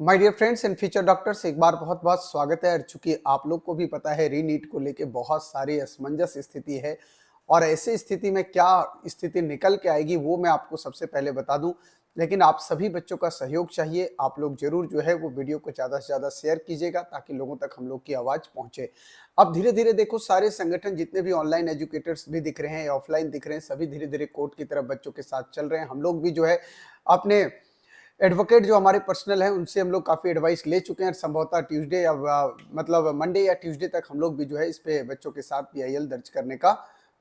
My dear friends and future doctors, एक बार बहुत बहुत स्वागत है। और चूंकि आप लोग को भी पता है री नीट को लेके बहुत सारी असमंजस स्थिति है और ऐसी स्थिति में क्या स्थिति निकल के आएगी वो मैं आपको सबसे पहले बता दूं। लेकिन आप सभी बच्चों का सहयोग चाहिए। आप लोग जरूर जो है वो वीडियो को ज़्यादा से ज़्यादा शेयर कीजिएगा ताकि लोगों तक हम लोग की आवाज़ पहुंचे। अब धीरे धीरे देखो, सारे संगठन जितने भी ऑनलाइन एजुकेटर्स भी दिख रहे हैं या ऑफलाइन दिख रहे हैं, सभी धीरे धीरे कोर्ट की तरफ बच्चों के साथ चल रहे हैं। हम लोग भी जो है अपने एडवोकेट जो हमारे पर्सनल हैं उनसे हम लोग काफ़ी एडवाइस ले चुके हैं। संभवतः ट्यूसडे या मतलब मंडे या ट्यूसडे तक हम लोग भी जो है इस पे बच्चों के साथ पीआईएल दर्ज करने का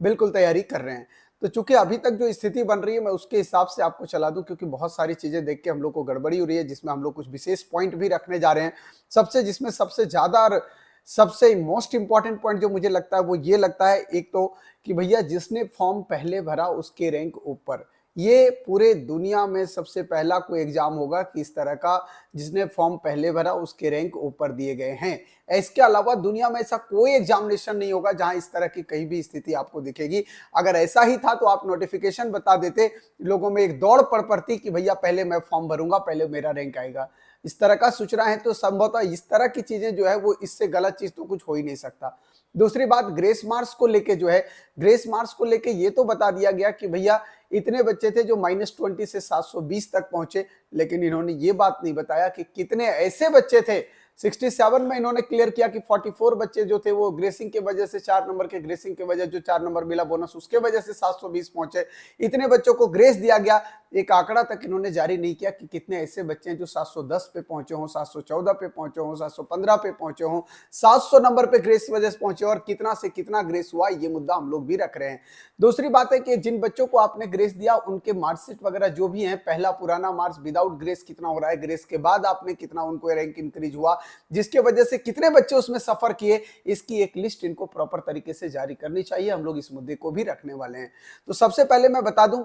बिल्कुल तैयारी कर रहे हैं। तो चूंकि अभी तक जो स्थिति बन रही है मैं उसके हिसाब से आपको चला दूं, क्योंकि बहुत सारी चीज़ें देख के हम लोग को गड़बड़ी हो रही है, जिसमें हम लोग कुछ विशेष पॉइंट भी रखने जा रहे हैं। जिसमें सबसे ज़्यादा और सबसे मोस्ट इंपॉर्टेंट पॉइंट जो मुझे लगता है वो ये लगता है, एक तो कि भैया जिसने फॉर्म पहले भरा उसके रैंक ऊपर। ये पूरे दुनिया में सबसे पहला कोई एग्जाम होगा कि इस तरह का, जिसने फॉर्म पहले भरा उसके रैंक ऊपर दिए गए हैं। इसके अलावा दुनिया में ऐसा कोई एग्जामिनेशन नहीं होगा जहां इस तरह की कहीं भी स्थिति आपको दिखेगी। अगर ऐसा ही था तो आप नोटिफिकेशन बता देते, लोगों में एक दौड़ पड़ पड़ती कि भैया पहले मैं फॉर्म भरूंगा, पहले मेरा रैंक आएगा। इस तरह का सूचना है तो संभवतः इस तरह की चीजें जो है वो, इससे गलत चीज तो कुछ हो ही नहीं सकता। दूसरी बात, ग्रेस मार्क्स को लेके जो है, ग्रेस मार्क्स को लेके ये तो बता दिया गया कि भैया इतने बच्चे थे जो -20 से 720 तक पहुंचे, लेकिन इन्होंने ये बात नहीं बताया कि कितने ऐसे बच्चे थे। 67 में इन्होंने क्लियर किया कि 44 बच्चे जो थे वो ग्रेसिंग के वजह से, 4 नंबर के ग्रेसिंग के वजह, जो 4 नंबर मिला बोनस उसके वजह से 720 पहुंचे। इतने बच्चों को ग्रेस दिया गया। एक आंकड़ा तक इन्होंने जारी नहीं किया कि कितने ऐसे बच्चे हैं जो 710 पे पहुंचे हों, 714 पे पहुंचे हों, 715 पे पहुंचे हों, 700 नंबर पे ग्रेस की वजह से पहुंचे, और कितना से कितना ग्रेस हुआ, ये मुद्दा हम लोग भी रख रहे हैं। दूसरी बात है कि जिन बच्चों को आपने ग्रेस दिया उनके मार्कशीट वगैरह जो भी है, पहला पुराना मार्क्स विदाउट ग्रेस कितना हो रहा है, ग्रेस के बाद आपने कितना उनको रैंक इंक्रीज हुआ, जिसके वजह से कितने बच्चे उसमें सफर किए, इसकी एक लिस्ट इनको प्रॉपर तरीके से जारी करनी चाहिए। हम लोग इस मुद्दे को भी रखने वाले हैं। तो सबसे पहले मैं बता दूं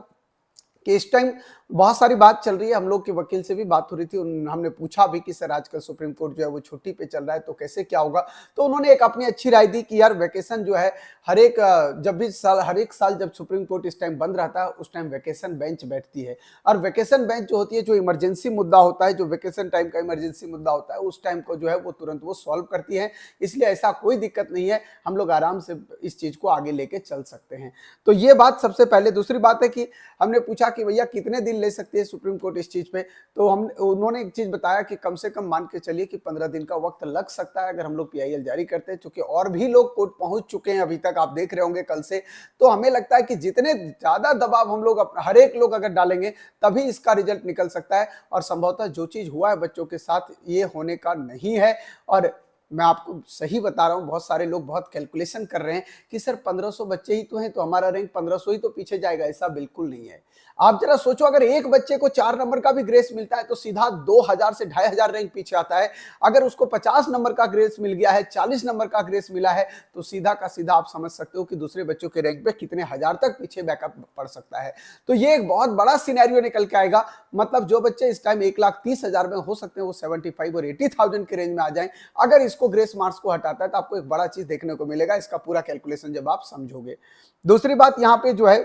कि इस टाइम बहुत सारी बात चल रही है। हम लोग के वकील से भी बात हो रही थी, हमने पूछा भी कि सर आजकल सुप्रीम कोर्ट जो है वो छुट्टी पे चल रहा है तो कैसे क्या होगा। तो उन्होंने एक अपनी अच्छी राय दी कि यार वैकेशन जो है हर एक साल जब सुप्रीम कोर्ट इस टाइम बंद रहता है उस टाइम वैकेशन बेंच बैठती है। और वैकेशन बेंच जो होती है, जो इमरजेंसी मुद्दा होता है, जो वैकेशन टाइम का इमरजेंसी मुद्दा होता है, उस टाइम को जो है वो तुरंत वो सॉल्व करती है। इसलिए ऐसा कोई दिक्कत नहीं है, हम लोग आराम से इस चीज को आगे लेके चल सकते हैं। तो ये बात सबसे पहले। दूसरी बात है कि हमने पूछा कि भैया कितने दिन ले सकती है सुप्रीम कोर्ट इस चीज पे, तो उन्होंने एक चीज बताया कि कम से कम मान के चलिए कि 15 दिन का वक्त लग सकता है अगर हम लोग पीआईएल जारी करते हैं, क्योंकि और भी लोग कोर्ट पहुंच चुके हैं अभी तक, आप देख रहे होंगे कल से। तो हमें लगता है कि जितने ज्यादा दबाव हम लोग हर एक लोग अगर डालेंगे तभी इसका रिजल्ट निकल सकता है। और संभवतः जो चीज हुआ है बच्चों के साथ ये होने का नहीं है। और मैं आपको सही बता रहा हूं, बहुत सारे लोग बहुत कैलकुलेशन कर रहे हैं कि सर 1500 बच्चे ही तो हैं तो हमारा रैंक 1500 ही तो पीछे जाएगा। ऐसा बिल्कुल नहीं है। आप जरा सोचो, अगर एक बच्चे को 4 नंबर का भी ग्रेस मिलता है तो सीधा 2000 से 2500 रैंक पीछे आता है। अगर उसको 50 नंबर का ग्रेस मिल गया है, 40 नंबर का ग्रेस मिला है, तो सीधा का सीधा आप समझ सकते हो कि दूसरे बच्चों के रैंक पे कितने हजार तक पीछे बैकअप पड़ सकता है। तो ये एक बहुत बड़ा सिनेरियो निकल के आएगा। मतलब जो बच्चे इस टाइम 1,30,000 में हो सकते हैं वो 75 और 80,000 के रेंज में आ जाएं अगर इसको ग्रेस मार्क्स को हटाता है, तो आपको एक बड़ा चीज देखने को मिलेगा, इसका पूरा कैलकुलेशन जब आप समझोगे। दूसरी बात यहां पे जो है,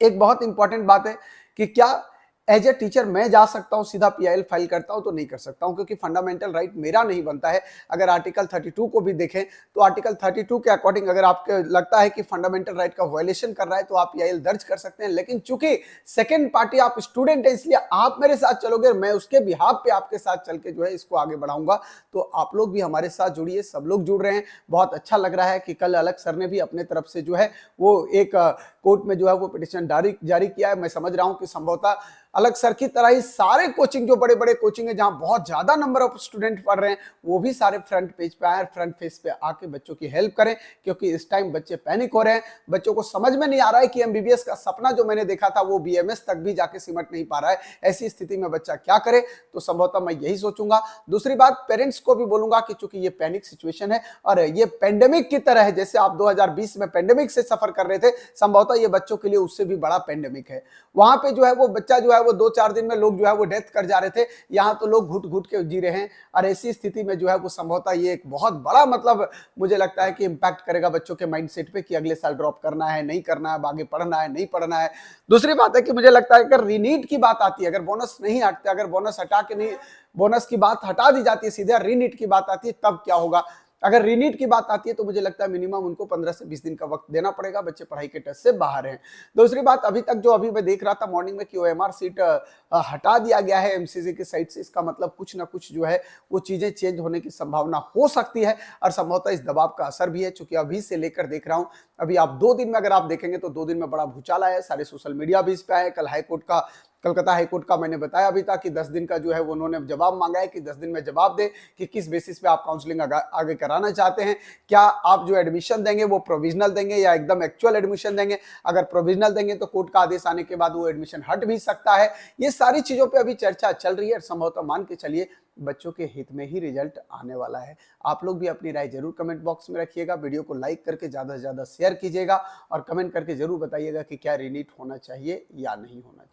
एक बहुत इंपॉर्टेंट बात है कि क्या एज ए टीचर मैं जा सकता हूं सीधा पीआईएल फाइल करता हूं, तो नहीं कर सकता हूं, क्योंकि फंडामेंटल राइट मेरा नहीं बनता है। अगर आर्टिकल 32 को भी देखें तो आर्टिकल 32 के अकॉर्डिंग अगर आपको लगता है कि फंडामेंटल राइट का वायलेशन कर रहा है तो आप पीआईएल दर्ज कर सकते हैं। लेकिन चूंकि सेकेंड पार्टी आप स्टूडेंट है, इसलिए आप मेरे साथ चलोगे, मैं उसके बिहाफ पे आपके साथ चल के जो है इसको आगे बढ़ाऊंगा। तो आप लोग भी हमारे साथ जुड़िए, सब लोग जुड़ रहे हैं। बहुत अच्छा लग रहा है कि कल अलग सर ने भी अपने तरफ से जो है वो एक कोर्ट में जो है वो पिटिशन जारी किया है। मैं समझ रहा हूं कि संभवतः अलग सर की तरह ही सारे कोचिंग, जो बड़े बड़े कोचिंग है जहां बहुत ज्यादा नंबर ऑफ स्टूडेंट पढ़ रहे हैं, वो भी सारे फ्रंट पेज पे आए, फ्रंट पेज पे आके बच्चों की हेल्प करें। क्योंकि इस टाइम बच्चे पैनिक हो रहे हैं, बच्चों को समझ में नहीं आ रहा है कि एमबीबीएस का सपना जो मैंने देखा था वो बीएमएस तक भी जाके सिमट नहीं पा रहा है। ऐसी स्थिति में बच्चा क्या करे, तो संभवतः मैं यही सोचूंगा। दूसरी बात, पेरेंट्स को भी बोलूंगा कि चूंकि ये पैनिक सिचुएशन है और ये पेंडेमिक की तरह है, जैसे आप 2020 में पेंडेमिक से सफर कर रहे थे, संभवतः ये बच्चों के लिए उससे भी बड़ा पेंडेमिक है। वहां पे जो है वो बच्चा जो है है वो 2-4 दिन में लोग जो है वो डेथ कर जा रहे थे, यहाँ तो लोग घुट-घुट के जी रहे हैं। और ऐसी स्थिति में जो है वो संभवतः ये एक बहुत बड़ा मतलब मुझे लगता है कि इम्पैक्ट करेगा बच्चों के माइंडसेट पे कि अगले साल ड्रॉप करना है, नहीं करना है, आगे पढ़ना है, नहीं पढ़ना है। दूसरी बात है कि मुझे लगता है अगर रीनीट की बात आती है, अगर बोनस नहीं हटते, अगर बोनस हटा के नहीं, बोनस की बात हटा दी जाती है सीधे, रीनीट की बात आती है, तब क्या होगा? अगर रीनीट की बात आती है तो मुझे लगता है मिनिमम उनको 15 से 20 दिन का वक्त देना पड़ेगा, बच्चे पढ़ाई के टच से बाहर हैं। दूसरी बात, अभी मैं देख रहा था मॉर्निंग में कि ओएमआर सीट हटा दिया गया है एमसीसी की साइड से, इसका मतलब कुछ ना कुछ जो है वो चीजें चेंज होने की संभावना हो सकती है और संभवतः इस दबाव का असर भी है, चूंकि अभी से लेकर देख रहा हूं, अभी आप 2 दिन में अगर आप देखेंगे तो 2 दिन में बड़ा भूचाल आया है, सारे सोशल मीडिया भी इस पे आए। कल हाईकोर्ट का, कलकत्ता हाईकोर्ट का मैंने बताया अभी था कि 10 दिन का जो है वो उन्होंने जवाब मांगा है कि 10 दिन में जवाब दे कि किस बेसिस पे आप काउंसलिंग आगे कराना चाहते हैं। क्या आप जो एडमिशन देंगे वो प्रोविजनल देंगे या एकदम एक्चुअल एडमिशन देंगे? अगर प्रोविजनल देंगे तो कोर्ट का आदेश आने के बाद वो एडमिशन हट भी सकता है। ये सारी चीजों पे अभी चर्चा चल रही है, संभवतः मान के चलिए बच्चों के हित में ही रिजल्ट आने वाला है। आप लोग भी अपनी राय जरूर कमेंट बॉक्स में रखिएगा, वीडियो को लाइक करके ज्यादा से ज्यादा शेयर कीजिएगा और कमेंट करके जरूर बताइएगा कि क्या रीनीट होना चाहिए या नहीं होना चाहिए।